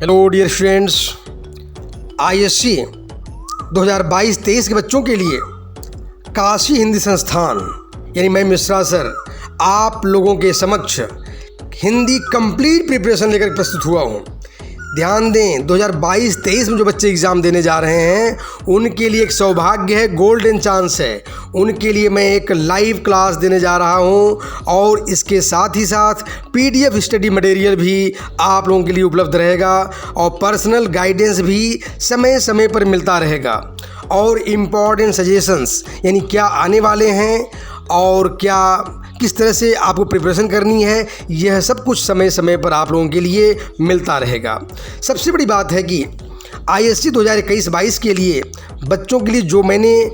Hello dear students, ISC 2022-23 के बच्चों के लिए काशी हिंदी संस्थान यानी मैं मिश्रा सर आप लोगों के समक्ष हिंदी कंप्लीट प्रिपरेशन लेकर प्रस्तुत हुआ हूँ। ध्यान दें, 2022-23 में जो बच्चे एग्ज़ाम देने जा रहे हैं उनके लिए एक सौभाग्य है, गोल्डन चांस है। उनके लिए मैं एक लाइव क्लास देने जा रहा हूं और इसके साथ ही साथ पीडीएफ स्टडी मटेरियल भी आप लोगों के लिए उपलब्ध रहेगा और पर्सनल गाइडेंस भी समय समय पर मिलता रहेगा और इम्पॉर्टेंट सजेशंस यानी क्या आने वाले हैं और क्या किस तरह से आपको प्रिपरेशन करनी है, यह सब कुछ समय समय पर आप लोगों के लिए मिलता रहेगा। सबसे बड़ी बात है कि आईएससी 2021-22 के लिए बच्चों के लिए जो मैंने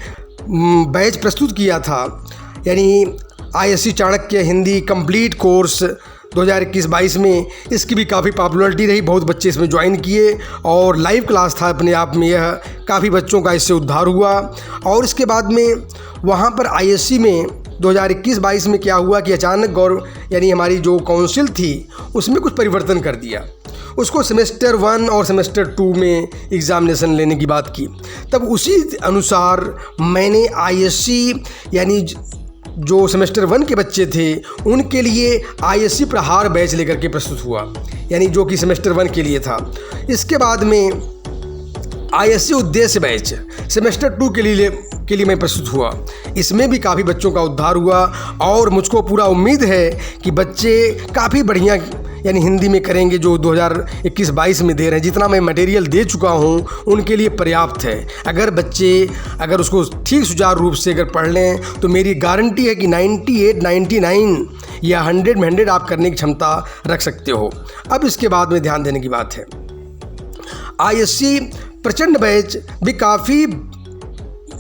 बैच प्रस्तुत किया था यानी ISC Chanakya Hindi complete course 2021-22 में, इसकी भी काफ़ी पॉपुलरिटी रही, बहुत बच्चे इसमें ज्वाइन किए और लाइव क्लास था अपने आप में, यह काफ़ी बच्चों का इससे उद्धार हुआ। और इसके बाद में वहाँ पर आईएससी में 2021-22 में क्या हुआ कि अचानक यानी हमारी जो काउंसिल थी उसमें कुछ परिवर्तन कर दिया, उसको सेमेस्टर 1 और सेमेस्टर 2 में एग्ज़ामिनेशन लेने की बात की। तब उसी अनुसार मैंने आईएससी यानी जो सेमेस्टर 1 के बच्चे थे उनके लिए आईएससी प्रहार बैच लेकर के प्रस्तुत हुआ, यानी जो कि सेमेस्टर 1 के लिए था। इसके बाद में आईएससी उद्देश्य बैच सेमेस्टर 2 के लिए मैं प्रस्तुत हुआ। इसमें भी काफ़ी बच्चों का उद्धार हुआ और मुझको पूरा उम्मीद है कि बच्चे काफ़ी बढ़िया यानी हिंदी में करेंगे जो 2021-22 में दे रहे हैं। जितना मैं मटेरियल दे चुका हूँ उनके लिए पर्याप्त है। अगर बच्चे उसको ठीक सुचारू रूप से अगर पढ़ लें तो मेरी गारंटी है कि 98, 99 या 100 में 100 आप करने की क्षमता रख सकते हो। अब इसके बाद में ध्यान देने की बात है, आईएससी प्रचंड बैच भी काफ़ी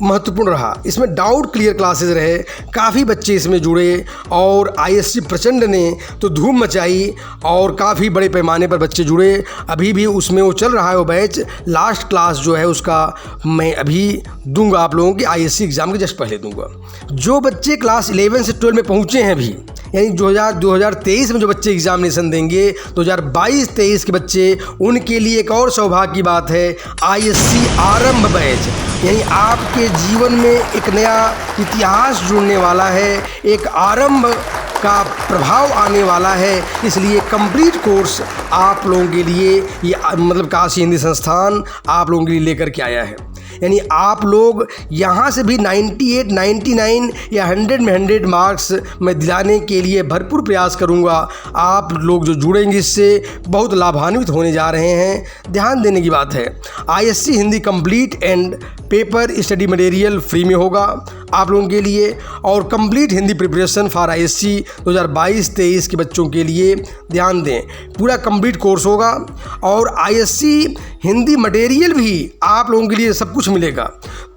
महत्वपूर्ण रहा। इसमें डाउट क्लियर क्लासेस रहे, काफ़ी बच्चे इसमें जुड़े और आईएससी प्रचंड ने तो धूम मचाई और काफ़ी बड़े पैमाने पर बच्चे जुड़े। अभी भी उसमें वो चल रहा है वो बैच। लास्ट क्लास जो है उसका मैं अभी दूंगा आप लोगों के आईएससी एग्ज़ाम के जस्ट पहले दूंगा। जो बच्चे क्लास 11 से 12 में पहुँचे हैं अभी यानी 2023 में जो बच्चे एग्जामिनेशन देंगे 2022-23 के बच्चे, उनके लिए एक और सौभाग्य की बात है, आईएससी आरंभ बैच यानी आपके जीवन में एक नया इतिहास जुड़ने वाला है, एक आरंभ का प्रभाव आने वाला है। इसलिए कंप्लीट कोर्स आप लोगों के लिए ये मतलब काशी हिंदी संस्थान आप लोगों के लिए लेकर के आया है। यानी आप लोग यहाँ से भी 98, 99 या 100 में 100 मार्क्स मैं दिलाने के लिए भरपूर प्रयास करूँगा। आप लोग जो जुड़ेंगे इससे बहुत लाभान्वित होने जा रहे हैं। ध्यान देने की बात है, ISC Hindi complete and paper study material free में होगा आप लोगों के लिए और complete Hindi preparation for ISC 2022-23 के बच्चों के लिए ध्यान दें, पूरा कंप्लीट कोर्स होगा और आईएससी हिंदी मटेरियल भी आप लोगों के लिए सब कुछ मिलेगा।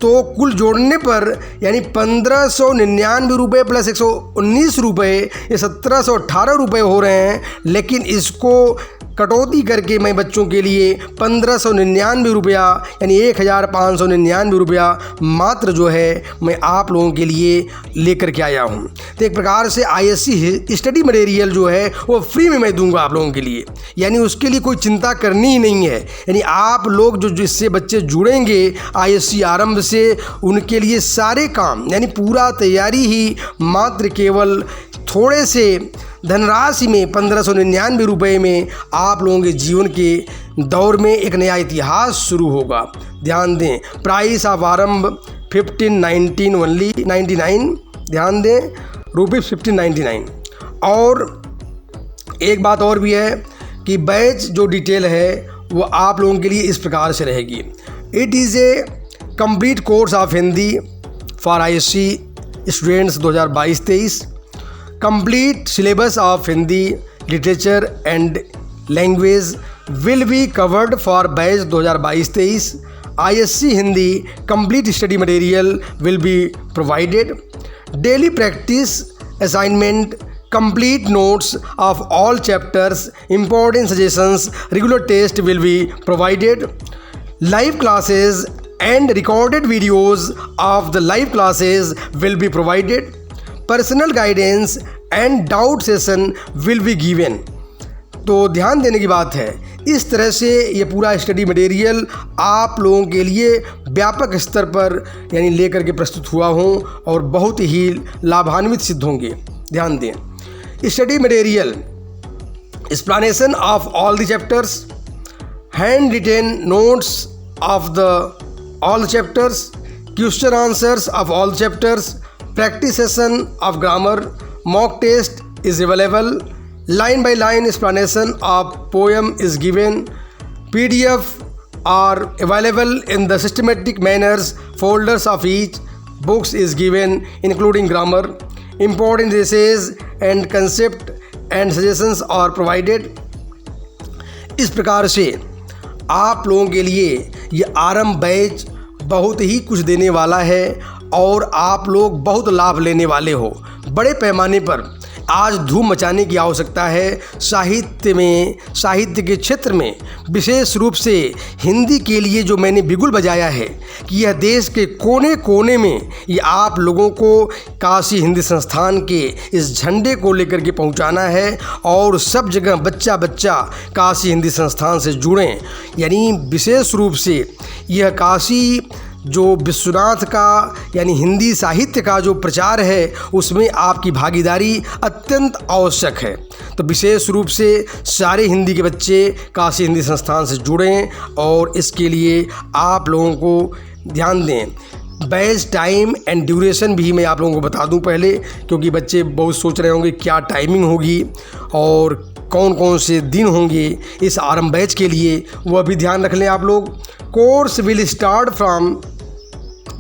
तो कुल जोड़ने पर यानी 1599 रुपये प्लस 119 रुपये ये 1718 रुपये हो रहे हैं, लेकिन इसको कटौती करके मैं बच्चों के लिए 1599 रुपया यानी 1599 रुपया मात्र जो है मैं आप लोगों के लिए लेकर के आया हूँ। तो एक प्रकार से आईएससी स्टडी मटेरियल जो है वो फ्री में मैं दूंगा आप लोगों के लिए, यानी उसके लिए कोई चिंता करनी ही नहीं है। यानी आप लोग जो जिससे बच्चे जुड़ेंगे आईएससी आरंभ से, उनके लिए सारे काम यानी पूरा तैयारी ही मात्र केवल थोड़े से धनराशि में 1599 रुपये में आप लोगों के जीवन के दौर में एक नया इतिहास शुरू होगा। ध्यान दें, प्राइस ऑफ आरंभ 1519 ओनली 99, ध्यान दें ₹1599। और एक बात और भी है कि बैच जो डिटेल है वो आप लोगों के लिए इस प्रकार से रहेगी। It is a complete course of Hindi for ISC students 2022-23, complete syllabus of Hindi literature and language will be covered for batch 2022-23. ISC Hindi complete study material will be provided. Daily practice assignment, complete notes of all chapters, important suggestions, regular test will be provided. Live classes and recorded videos of the live classes will be provided. Personal guidance and doubt session will be given. तो ध्यान देने की बात है, इस तरह से ये पूरा स्टडी मटेरियल आप लोगों के लिए व्यापक स्तर पर यानी लेकर के प्रस्तुत हुआ हूँ और बहुत ही लाभान्वित सिद्ध होंगे। ध्यान दें, study material, explanation of all the chapters, handwritten notes of the all chapters, question answers of all chapters, practice session of grammar, mock test is available, line by line explanation of poem is given, PDF are available in the systematic manners, folders of each books is given including grammar, important essays and concept and suggestions are provided। इस प्रकार से आप लोगों के लिए ये आरंभ batch बहुत ही कुछ देने वाला है और आप लोग बहुत लाभ लेने वाले हो। बड़े पैमाने पर आज धूम मचाने की आवश्यकता है साहित्य में, साहित्य के क्षेत्र में, विशेष रूप से हिंदी के लिए जो मैंने बिगुल बजाया है कि यह देश के कोने कोने में ये आप लोगों को काशी हिंदी संस्थान के इस झंडे को लेकर के पहुंचाना है और सब जगह बच्चा बच्चा काशी हिंदी संस्थान से जुड़ें। यानी विशेष रूप से यह काशी जो विश्वनाथ का यानी हिंदी साहित्य का जो प्रचार है उसमें आपकी भागीदारी अत्यंत आवश्यक है। तो विशेष रूप से सारे हिंदी के बच्चे काशी हिंदी संस्थान से जुड़ें और इसके लिए आप लोगों को ध्यान दें। बैच टाइम एंड ड्यूरेशन भी मैं आप लोगों को बता दूं पहले, क्योंकि बच्चे बहुत सोच रहे होंगे क्या टाइमिंग होगी और कौन कौन से दिन होंगे इस आरंभ बैच के लिए, वह भी ध्यान रख लें आप लोग। कोर्स विल स्टार्ट फ्रॉम,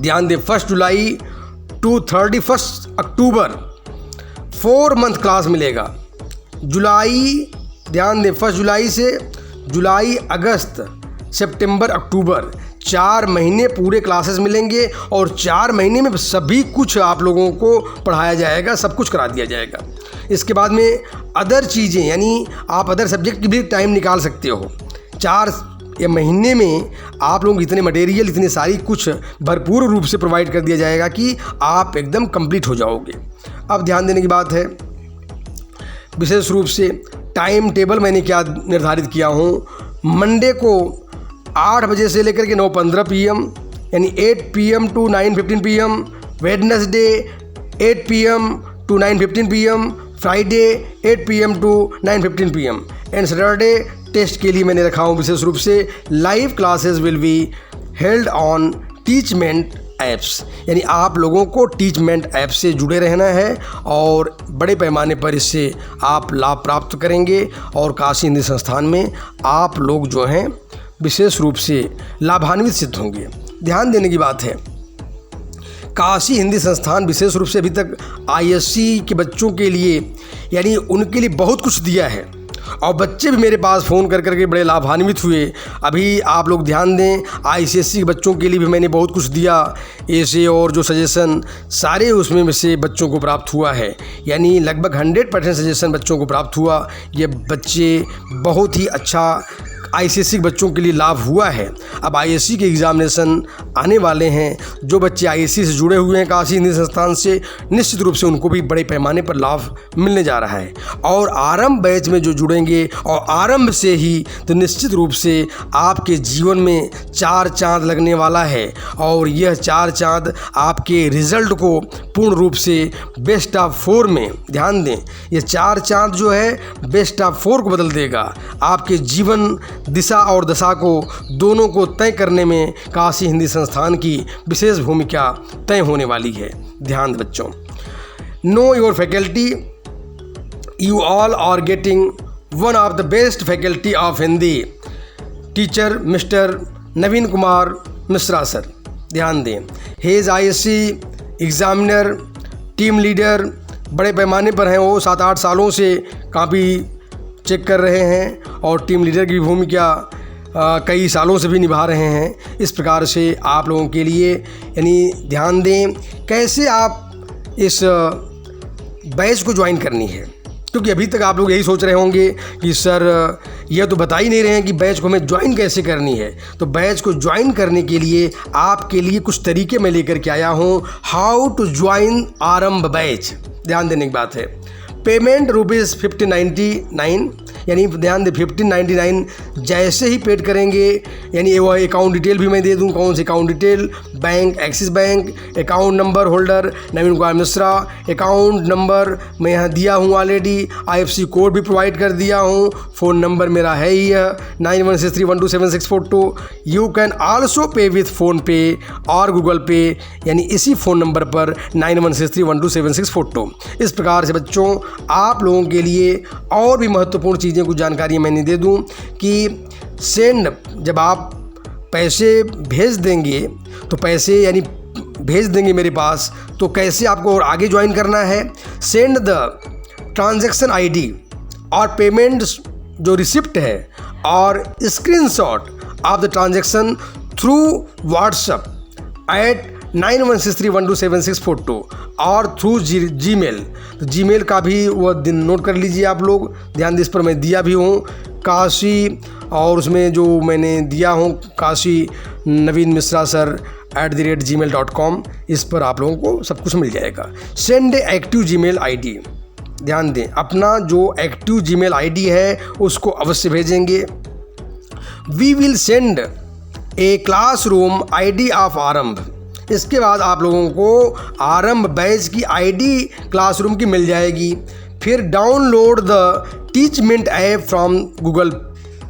ध्यान दें, 1 जुलाई टू 31 अक्टूबर, 4 मंथ क्लास मिलेगा। जुलाई, ध्यान दें, 1 जुलाई से जुलाई, अगस्त, सितंबर, अक्टूबर, 4 महीने पूरे क्लासेस मिलेंगे और 4 महीने में सभी कुछ आप लोगों को पढ़ाया जाएगा, सब कुछ करा दिया जाएगा। इसके बाद में अदर चीज़ें यानी आप अदर सब्जेक्ट की भी टाइम निकाल सकते हो। 4 या महीने में आप लोग इतने मटेरियल, इतनी सारी कुछ भरपूर रूप से प्रोवाइड कर दिया जाएगा कि आप एकदम कंप्लीट हो जाओगे। अब ध्यान देने की बात है, विशेष रूप से टाइम टेबल मैंने क्या निर्धारित किया हूँ। मंडे को 8 बजे से लेकर के 9:15 PM यानी 8 PM to 9:15 PM, Wednesday 8 PM to 9:15 PM, Friday 8 PM to 9:15 PM and Saturday test के लिए मैंने रखा हूँ विशेष रूप से live classes will be held on Teachmint apps, यानी आप लोगों को टीचमेंट ऐप से जुड़े रहना है और बड़े पैमाने पर इससे आप लाभ प्राप्त करेंगे और काशी हिंदी संस्थान में आप लोग जो हैं विशेष रूप से लाभान्वित सिद्ध होंगे। ध्यान देने की बात है, काशी हिंदी संस्थान विशेष रूप से अभी तक ISC के बच्चों के लिए यानी उनके लिए बहुत कुछ दिया है और बच्चे भी मेरे पास फ़ोन कर करके बड़े लाभान्वित हुए। अभी आप लोग ध्यान दें, ICSE के बच्चों के लिए भी मैंने बहुत कुछ दिया, ऐसे और जो सजेशन सारे उसमें से बच्चों को प्राप्त हुआ है, यानी लगभग 100% सजेशन बच्चों को प्राप्त हुआ। ये बच्चे बहुत ही अच्छा ICSE के बच्चों के लिए लाभ हुआ है। अब ISC के एग्ज़ामिनेशन आने वाले हैं, जो बच्चे ISC से जुड़े हुए हैं काशी हिंदी संस्थान से, निश्चित रूप से उनको भी बड़े पैमाने पर लाभ मिलने जा रहा है। और आरंभ बैच में जो जुड़ेंगे और आरंभ से ही, तो निश्चित रूप से आपके जीवन में 4 चाँद लगने वाला है और यह 4 चाँद आपके रिज़ल्ट को पूर्ण रूप से बेस्ट ऑफ 4 में, ध्यान दें, ये 4 चाँद जो है बेस्ट ऑफ 4 को बदल देगा। आपके जीवन दिशा और दशा को दोनों को तय करने में काशी हिंदी संस्थान की विशेष भूमिका तय होने वाली है। ध्यान दें बच्चों, know your faculty, you all are getting one of the best faculty of Hindi, teacher mister Naveen Kumar Mishra sir. ध्यान दें, he is ISC examiner, team leader, बड़े पैमाने पर हैं वो, 7-8 सालों से काफ़ी चेक कर रहे हैं और टीम लीडर की भूमिका कई सालों से भी निभा रहे हैं। इस प्रकार से आप लोगों के लिए यानी ध्यान दें कैसे आप इस बैच को ज्वाइन करनी है, क्योंकि अभी तक आप लोग यही सोच रहे होंगे कि सर यह तो बता ही नहीं रहे हैं कि बैच को हमें ज्वाइन कैसे करनी है। तो बैच को ज्वाइन करने के लिए आपके लिए कुछ तरीके मैं लेकर के आया हूँ, हाउ टू ज्वाइन आरंभ बैच। ध्यान देने की बात है, पेमेंट ₹5099 यानी ध्यान दें 1599 जैसे ही पेड करेंगे, यानी वो अकाउंट डिटेल भी मैं दे दूँ, कौन सी account detail, bank Axis bank, account number holder Naveen Kumar Mishra, account number मैं यहाँ दिया हूँ ऑलरेडी, IFSC कोड भी प्रोवाइड कर दिया हूँ, फ़ोन नंबर मेरा है ही 9163127642। You can also pay with PhonePe और गूगल पे, यानी इसी फ़ोन नंबर पर 9163127642। इस प्रकार से बच्चों आप लोगों के लिए और भी महत्वपूर्ण चीज़ें कुछ जानकारी मैंने दे दूं कि सेंड, जब आप पैसे भेज देंगे तो पैसे यानी भेज देंगे मेरे पास, तो कैसे आपको और आगे ज्वाइन करना है। सेंड द ट्रांजैक्शन ID और पेमेंट जो रिसिप्ट है और screenshot of the transaction through WhatsApp eight 9163127642 और थ्रू जीमेल। तो जीमेल का भी वो दिन नोट कर लीजिए आप लोग, ध्यान दें, इस पर मैं दिया भी हूँ काशी, और उसमें जो मैंने दिया हूँ काशी नवीन मिश्रा सर @gmail.com, इस पर आप लोगों को सब कुछ मिल जाएगा। सेंड एक्टिव जीमेल ID, ध्यान दें अपना जो एक्टिव जीमेल ID है उसको अवश्य भेजेंगे। We will send a classroom ID of Aarambh, इसके बाद आप लोगों को आरंभ बैच की ID क्लासरूम की मिल जाएगी। फिर download the Teachmint app from Google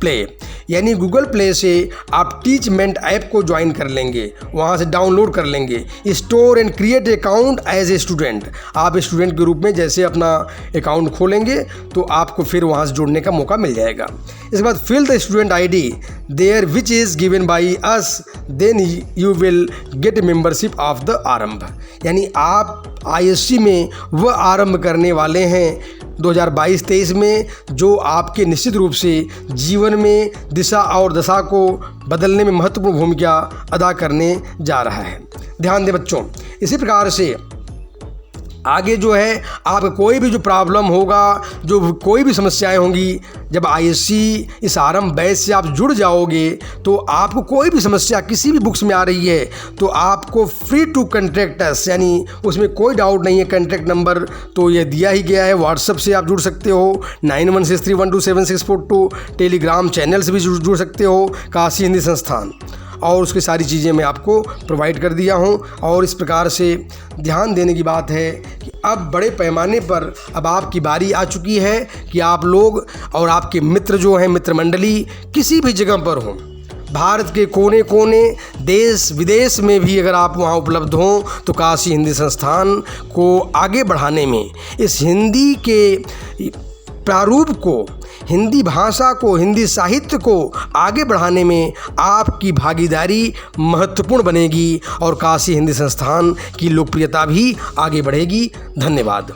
play, यानी गूगल प्ले से आप टीचमेंट ऐप को ज्वाइन कर लेंगे, वहाँ से डाउनलोड कर लेंगे। Store and create account as a student, आप स्टूडेंट के रूप में जैसे अपना अकाउंट खोलेंगे तो आपको फिर वहाँ से जुड़ने का मौका मिल जाएगा। इसके बाद fill the student ID there which is given by us, then you will get membership of the Aarambh, यानी आप ISC में वह आरंभ करने वाले हैं 2022-23 में जो आपके निश्चित रूप से जीवन में दिशा और दशा को बदलने में महत्वपूर्ण भूमिका अदा करने जा रहा है। ध्यान दें बच्चों, इसी प्रकार से आगे जो है आप कोई भी जो प्रॉब्लम होगा, जो कोई भी समस्याएं होंगी, जब ISC इस आरंभ बैच से आप जुड़ जाओगे तो आपको कोई भी समस्या किसी भी बुक्स में आ रही है तो आपको फ्री टू कॉन्टैक्ट अस, यानी उसमें कोई डाउट नहीं है। कॉन्टैक्ट नंबर तो ये दिया ही गया है, व्हाट्सएप से आप जुड़ सकते हो 9163127642, टेलीग्राम चैनल से भी जुड़ सकते हो काशी हिंदी संस्थान, और उसकी सारी चीज़ें मैं आपको प्रोवाइड कर दिया हूं। और इस प्रकार से ध्यान देने की बात है कि अब बड़े पैमाने पर अब आपकी बारी आ चुकी है कि आप लोग और आपके मित्र जो हैं, मित्र मंडली किसी भी जगह पर हों, भारत के कोने कोने, देश विदेश में भी अगर आप वहाँ उपलब्ध हों तो काशी हिंदी संस्थान को आगे बढ़ाने में, इस हिंदी के प्रारूप को, हिंदी भाषा को, हिंदी साहित्य को आगे बढ़ाने में आपकी भागीदारी महत्वपूर्ण बनेगी और काशी हिंदी संस्थान की लोकप्रियता भी आगे बढ़ेगी। धन्यवाद।